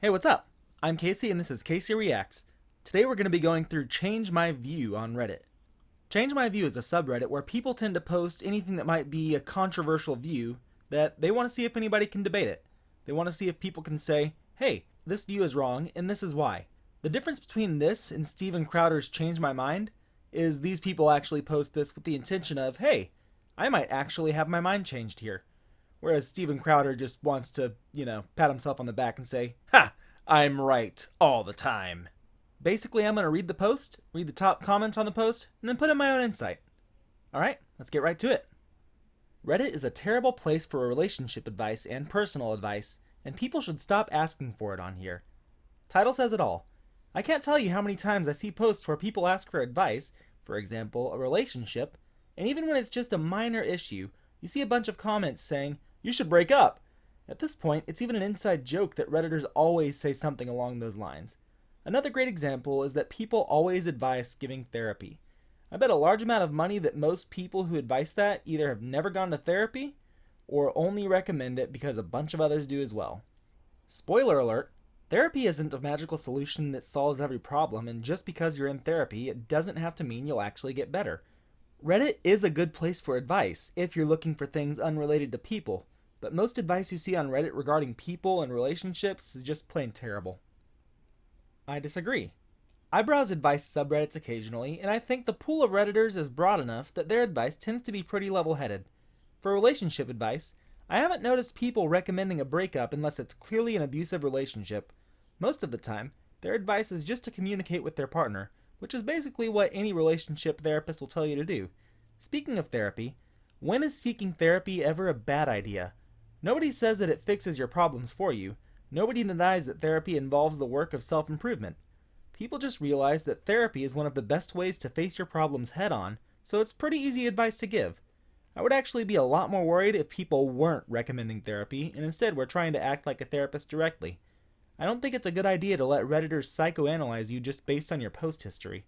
Hey, what's up? I'm Casey and this is CaseyReacts. Today we're going to be going through ChangeMyView on Reddit. ChangeMyView is a subreddit where people tend to post anything that might be a controversial view that they want to see if anybody can debate it. They want to see if people can say, hey, this view is wrong and this is why. The difference between this and Steven Crowder's Change My Mind is these people actually post this with the intention of, hey, I might actually have my mind changed here. Whereas Steven Crowder just wants to, pat himself on the back and say, ha, I'm right all the time. Basically, I'm going to read the post, read the top comment on the post, and then put in my own insight. Alright, let's get right to it. Reddit is a terrible place for relationship advice and personal advice, and people should stop asking for it on here. Title says it all. I can't tell you how many times I see posts where people ask for advice, for example, a relationship, and even when it's just a minor issue, you see a bunch of comments saying, you should break up. At this point, it's even an inside joke that Redditors always say something along those lines. Another great example is that people always advise giving therapy. I bet a large amount of money that most people who advise that either have never gone to therapy or only recommend it because a bunch of others do as well. Spoiler alert, therapy isn't a magical solution that solves every problem, and just because you're in therapy, it doesn't have to mean you'll actually get better. Reddit is a good place for advice if you're looking for things unrelated to people, but most advice you see on Reddit regarding people and relationships is just plain terrible. I disagree. I browse advice subreddits occasionally, and I think the pool of Redditors is broad enough that their advice tends to be pretty level-headed. For relationship advice, I haven't noticed people recommending a breakup unless it's clearly an abusive relationship. Most of the time, their advice is just to communicate with their partner, which is basically what any relationship therapist will tell you to do. Speaking of therapy, when is seeking therapy ever a bad idea? Nobody says that it fixes your problems for you. Nobody denies that therapy involves the work of self-improvement. People just realize that therapy is one of the best ways to face your problems head-on, so it's pretty easy advice to give. I would actually be a lot more worried if people weren't recommending therapy and instead were trying to act like a therapist directly. I don't think it's a good idea to let Redditors psychoanalyze you just based on your post history.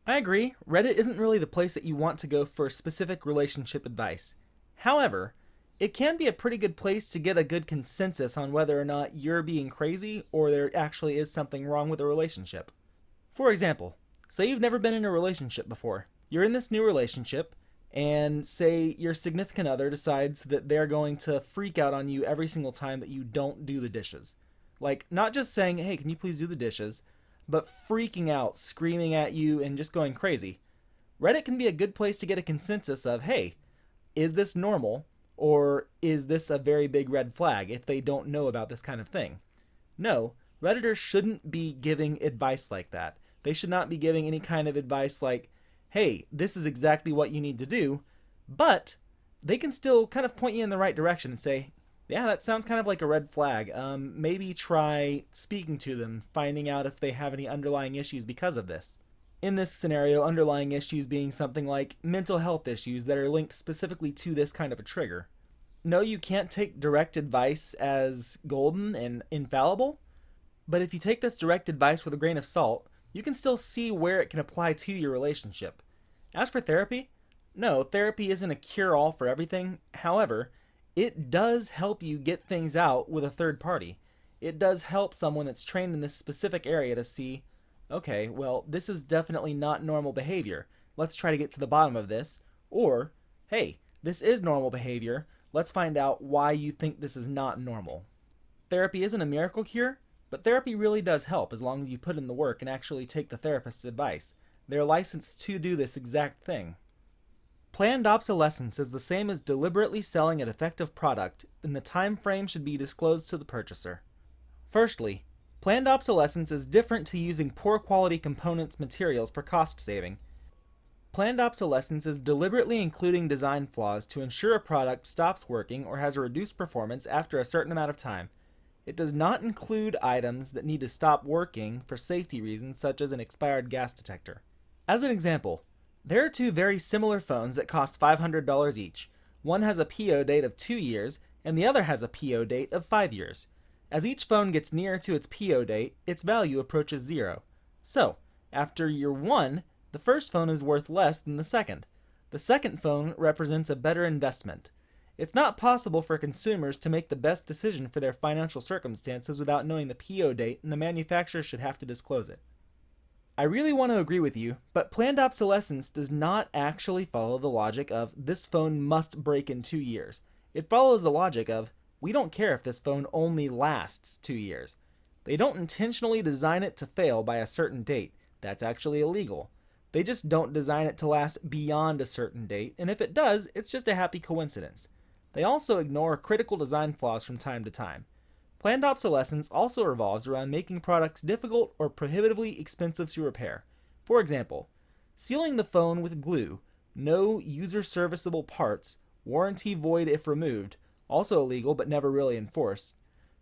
I agree, Reddit isn't really the place that you want to go for specific relationship advice. However, it can be a pretty good place to get a good consensus on whether or not you're being crazy or there actually is something wrong with a relationship. For example, say you've never been in a relationship before. You're in this new relationship, and say your significant other decides that they're going to freak out on you every single time that you don't do the dishes. Like, not just saying, hey, can you please do the dishes, but freaking out, screaming at you, and just going crazy. Reddit can be a good place to get a consensus of, hey, is this normal? Or is this a very big red flag if they don't know about this kind of thing? No, Redditors shouldn't be giving advice like that. They should not be giving any kind of advice like, hey, this is exactly what you need to do, but they can still kind of point you in the right direction and say, yeah, that sounds kind of like a red flag. Maybe try speaking to them, finding out if they have any underlying issues because of this. In this scenario, underlying issues being something like mental health issues that are linked specifically to this kind of a trigger. No, you can't take direct advice as golden and infallible, but if you take this direct advice with a grain of salt, you can still see where it can apply to your relationship. As for therapy, no, therapy isn't a cure-all for everything. However, it does help you get things out with a third party. It does help someone that's trained in this specific area to see, okay, well, this is definitely not normal behavior. Let's try to get to the bottom of this. Or, hey, this is normal behavior. Let's find out why you think this is not normal. Therapy isn't a miracle cure, but therapy really does help as long as you put in the work and actually take the therapist's advice. They're licensed to do this exact thing. Planned obsolescence is the same as deliberately selling a defective product, and the time frame should be disclosed to the purchaser. Firstly, planned obsolescence is different to using poor quality components materials for cost saving. Planned obsolescence is deliberately including design flaws to ensure a product stops working or has a reduced performance after a certain amount of time. It does not include items that need to stop working for safety reasons such as an expired gas detector. As an example, there are two very similar phones that cost $500 each. One has a PO date of 2 years and the other has a PO date of 5 years. As each phone gets nearer to its PO date, its value approaches 0. So, after year 1, the first phone is worth less than the second. The second phone represents a better investment. It's not possible for consumers to make the best decision for their financial circumstances without knowing the PO date, and the manufacturer should have to disclose it. I really want to agree with you, but planned obsolescence does not actually follow the logic of this phone must break in 2 years. It follows the logic of we don't care if this phone only lasts 2 years. They don't intentionally design it to fail by a certain date. That's actually illegal. They just don't design it to last beyond a certain date, and if it does, it's just a happy coincidence. They also ignore critical design flaws from time to time. Planned obsolescence also revolves around making products difficult or prohibitively expensive to repair. For example, sealing the phone with glue, no user serviceable parts, warranty void if removed, also illegal but never really enforced,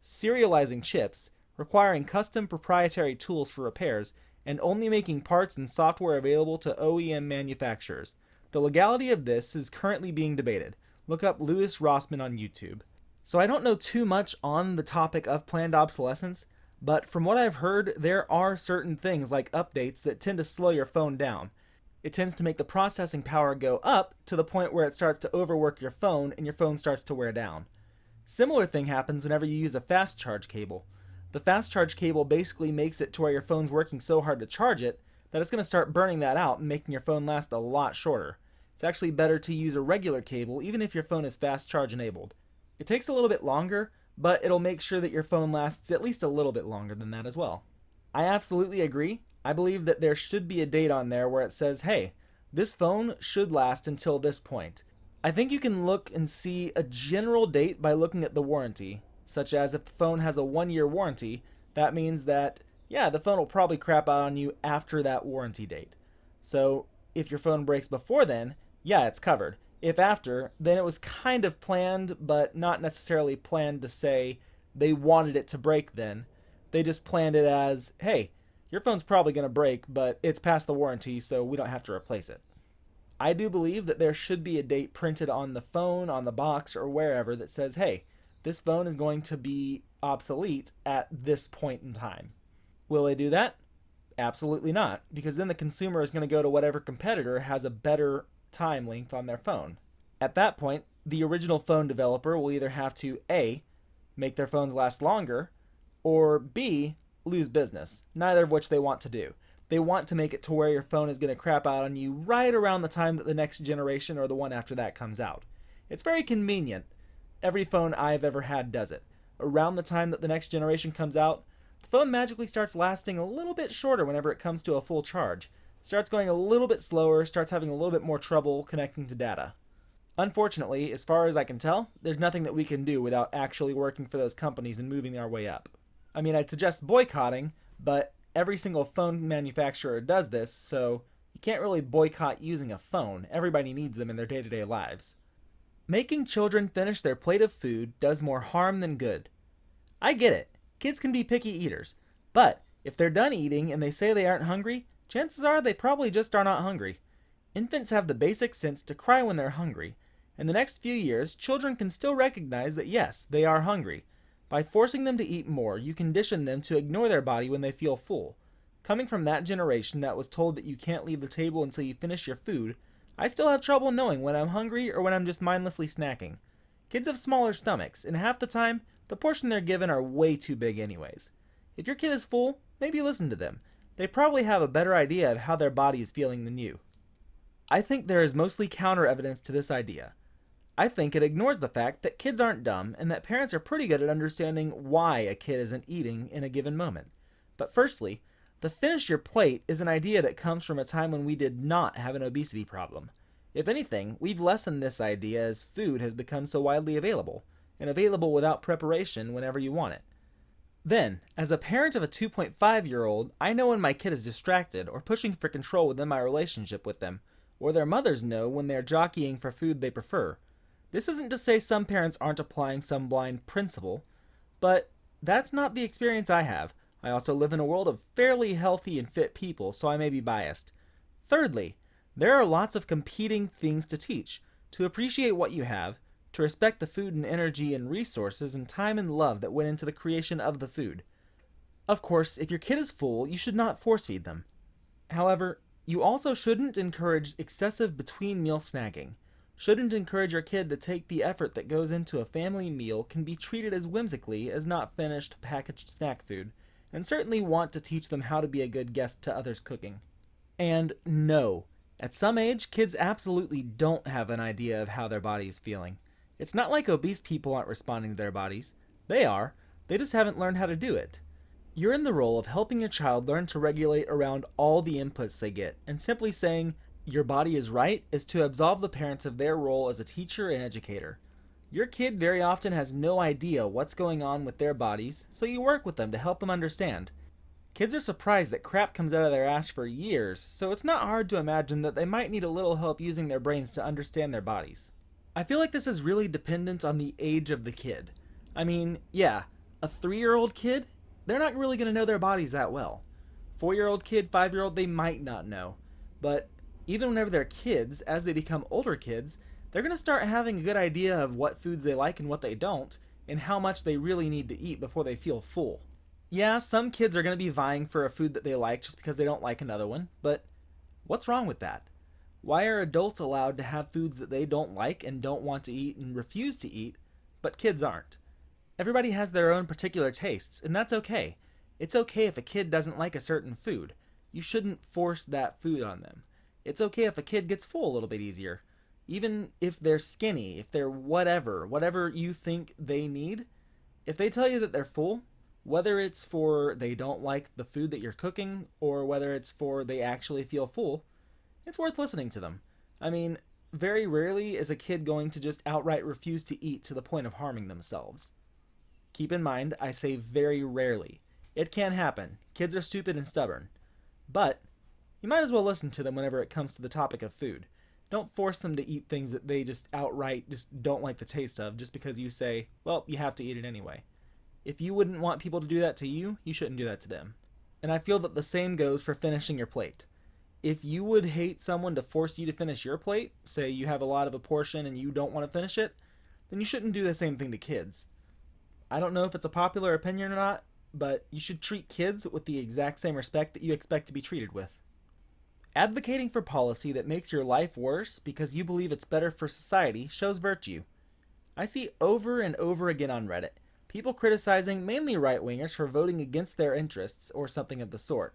serializing chips, requiring custom proprietary tools for repairs, and only making parts and software available to OEM manufacturers. The legality of this is currently being debated. Look up Louis Rossmann on YouTube. So I don't know too much on the topic of planned obsolescence, but from what I've heard, there are certain things like updates that tend to slow your phone down. It tends to make the processing power go up to the point where it starts to overwork your phone and your phone starts to wear down. Similar thing happens whenever you use a fast charge cable. The fast charge cable basically makes it to where your phone's working so hard to charge it that it's going to start burning that out and making your phone last a lot shorter. It's actually better to use a regular cable even if your phone is fast charge enabled. It takes a little bit longer, but it'll make sure that your phone lasts at least a little bit longer than that as well. I absolutely agree. I believe that there should be a date on there where it says, hey, this phone should last until this point. I think you can look and see a general date by looking at the warranty, such as if the phone has a 1-year warranty, that means that, yeah, the phone will probably crap out on you after that warranty date. So if your phone breaks before then, yeah, it's covered. If after, then it was kind of planned, but not necessarily planned to say they wanted it to break then. They just planned it as, hey, your phone's probably going to break, but it's past the warranty, so we don't have to replace it. I do believe that there should be a date printed on the phone, on the box, or wherever that says, hey, this phone is going to be obsolete at this point in time. Will they do that? Absolutely not, because then the consumer is going to go to whatever competitor has a better time length on their phone. At that point, the original phone developer will either have to A, make their phones last longer, or B, lose business, neither of which they want to do. They want to make it to where your phone is going to crap out on you right around the time that the next generation or the one after that comes out. It's very convenient. Every phone I've ever had does it. Around the time that the next generation comes out, the phone magically starts lasting a little bit shorter whenever it comes to a full charge. Starts going a little bit slower, starts having a little bit more trouble connecting to data. Unfortunately, as far as I can tell, there's nothing that we can do without actually working for those companies and moving our way up. I mean, I'd suggest boycotting, but every single phone manufacturer does this, so you can't really boycott using a phone. Everybody needs them in their day-to-day lives. Making children finish their plate of food does more harm than good. I get it. Kids can be picky eaters, but if they're done eating and they say they aren't hungry, chances are they probably just are not hungry. Infants have the basic sense to cry when they're hungry. In the next few years, children can still recognize that yes, they are hungry. By forcing them to eat more, you condition them to ignore their body when they feel full. Coming from that generation that was told that you can't leave the table until you finish your food, I still have trouble knowing when I'm hungry or when I'm just mindlessly snacking. Kids have smaller stomachs, and half the time, the portion they're given are way too big anyways. If your kid is full, maybe listen to them. They probably have a better idea of how their body is feeling than you. I think there is mostly counter evidence to this idea. I think it ignores the fact that kids aren't dumb and that parents are pretty good at understanding why a kid isn't eating in a given moment. But firstly, the finish your plate is an idea that comes from a time when we did not have an obesity problem. If anything, we've lessened this idea as food has become so widely available, and available without preparation whenever you want it. Then, as a parent of a 2.5-year-old, I know when my kid is distracted or pushing for control within my relationship with them, or their mothers know when they're jockeying for food they prefer. This isn't to say some parents aren't applying some blind principle, but that's not the experience I have. I also live in a world of fairly healthy and fit people, so I may be biased. Thirdly, there are lots of competing things to teach, to appreciate what you have, to respect the food and energy and resources and time and love that went into the creation of the food. Of course, if your kid is full, you should not force feed them. However, you also shouldn't encourage excessive between meal snacking. Shouldn't encourage your kid to take the effort that goes into a family meal can be treated as whimsically as not finished packaged snack food, and certainly want to teach them how to be a good guest to others' cooking. And no, at some age, kids absolutely don't have an idea of how their body is feeling. It's not like obese people aren't responding to their bodies. They are. They just haven't learned how to do it. You're in the role of helping your child learn to regulate around all the inputs they get, and simply saying, your body is right, is to absolve the parents of their role as a teacher and educator. Your kid very often has no idea what's going on with their bodies, so you work with them to help them understand. Kids are surprised that crap comes out of their ass for years, so it's not hard to imagine that they might need a little help using their brains to understand their bodies. I feel like this is really dependent on the age of the kid. I mean, yeah, a 3-year-old kid, they're not really going to know their bodies that well. 4-year-old kid, 5-year-old, they might not know. But even whenever they're kids, as they become older kids, they're going to start having a good idea of what foods they like and what they don't, and how much they really need to eat before they feel full. Yeah, some kids are going to be vying for a food that they like just because they don't like another one, but what's wrong with that? Why are adults allowed to have foods that they don't like and don't want to eat and refuse to eat, but kids aren't? Everybody has their own particular tastes, and that's okay. It's okay if a kid doesn't like a certain food. You shouldn't force that food on them. It's okay if a kid gets full a little bit easier. Even if they're skinny, if they're whatever you think they need, if they tell you that they're full, whether it's for they don't like the food that you're cooking or whether it's for they actually feel full, it's worth listening to them. I mean, very rarely is a kid going to just outright refuse to eat to the point of harming themselves. Keep in mind, I say very rarely. It can happen. Kids are stupid and stubborn. But you might as well listen to them whenever it comes to the topic of food. Don't force them to eat things that they just outright just don't like the taste of just because you say, well, you have to eat it anyway. If you wouldn't want people to do that to you, you shouldn't do that to them. And I feel that the same goes for finishing your plate. If you would hate someone to force you to finish your plate, say you have a lot of a portion and you don't want to finish it, then you shouldn't do the same thing to kids. I don't know if it's a popular opinion or not, but you should treat kids with the exact same respect that you expect to be treated with. Advocating for policy that makes your life worse because you believe it's better for society shows virtue. I see over and over again on Reddit people criticizing mainly right-wingers for voting against their interests or something of the sort.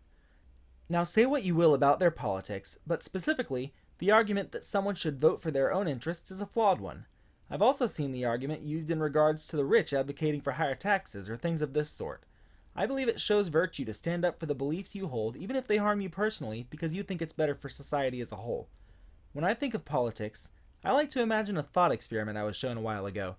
Now say what you will about their politics, but specifically, the argument that someone should vote for their own interests is a flawed one. I've also seen the argument used in regards to the rich advocating for higher taxes or things of this sort. I believe it shows virtue to stand up for the beliefs you hold even if they harm you personally because you think it's better for society as a whole. When I think of politics, I like to imagine a thought experiment I was shown a while ago.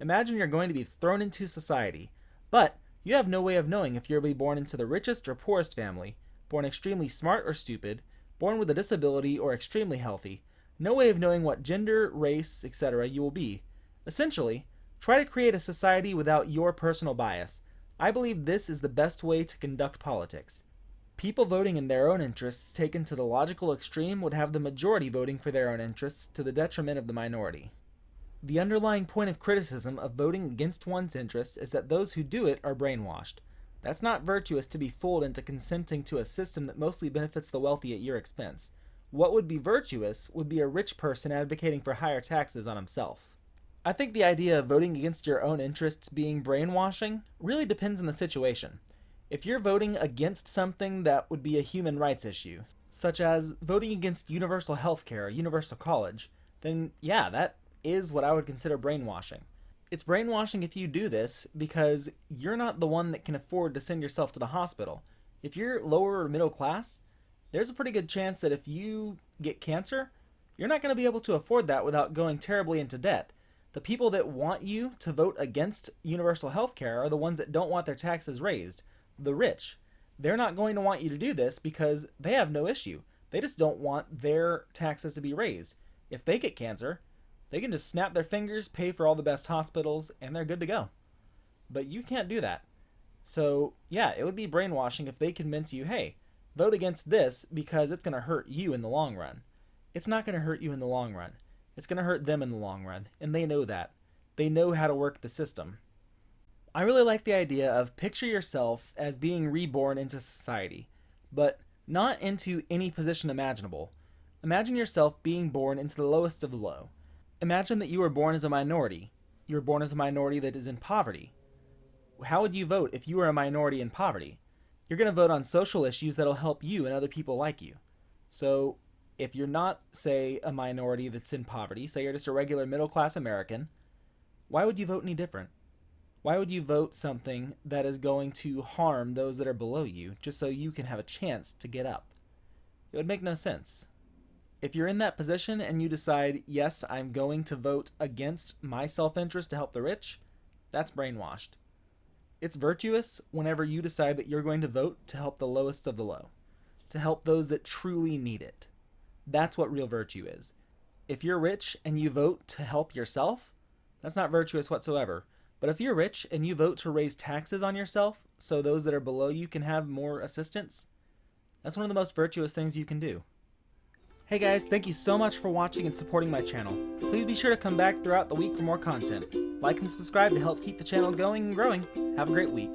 Imagine you're going to be thrown into society, but you have no way of knowing if you'll be born into the richest or poorest family, born extremely smart or stupid, born with a disability or extremely healthy. No way of knowing what gender, race, etc. you will be. Essentially, try to create a society without your personal bias. I believe this is the best way to conduct politics. People voting in their own interests taken to the logical extreme would have the majority voting for their own interests to the detriment of the minority. The underlying point of criticism of voting against one's interests is that those who do it are brainwashed. That's not virtuous to be fooled into consenting to a system that mostly benefits the wealthy at your expense. What would be virtuous would be a rich person advocating for higher taxes on himself. I think the idea of voting against your own interests being brainwashing really depends on the situation. If you're voting against something that would be a human rights issue, such as voting against universal healthcare or universal college, then yeah, that is what I would consider brainwashing. It's brainwashing if you do this because you're not the one that can afford to send yourself to the hospital. If you're lower or middle class, there's a pretty good chance that if you get cancer, you're not going to be able to afford that without going terribly into debt. The people that want you to vote against universal health care are the ones that don't want their taxes raised. The rich. They're not going to want you to do this because they have no issue. They just don't want their taxes to be raised. If they get cancer, they can just snap their fingers, pay for all the best hospitals, and they're good to go. But you can't do that. So, yeah, it would be brainwashing if they convince you, hey, vote against this because it's going to hurt you in the long run. It's not going to hurt you in the long run. It's going to hurt them in the long run, and they know that. They know how to work the system. I really like the idea of picture yourself as being reborn into society, but not into any position imaginable. Imagine yourself being born into the lowest of the low. Imagine that you were born as a minority. You were born as a minority that is in poverty. How would you vote if you were a minority in poverty? You're going to vote on social issues that'll help you and other people like you. So if you're not, say, a minority that's in poverty, say you're just a regular middle-class American, why would you vote any different? Why would you vote something that is going to harm those that are below you just so you can have a chance to get up? It would make no sense. If you're in that position and you decide, yes, I'm going to vote against my self-interest to help the rich, that's brainwashed. It's virtuous whenever you decide that you're going to vote to help the lowest of the low, to help those that truly need it. That's what real virtue is. If you're rich and you vote to help yourself, that's not virtuous whatsoever. But if you're rich and you vote to raise taxes on yourself so those that are below you can have more assistance, that's one of the most virtuous things you can do. Hey guys, thank you so much for watching and supporting my channel. Please be sure to come back throughout the week for more content. Like and subscribe to help keep the channel going and growing. Have a great week.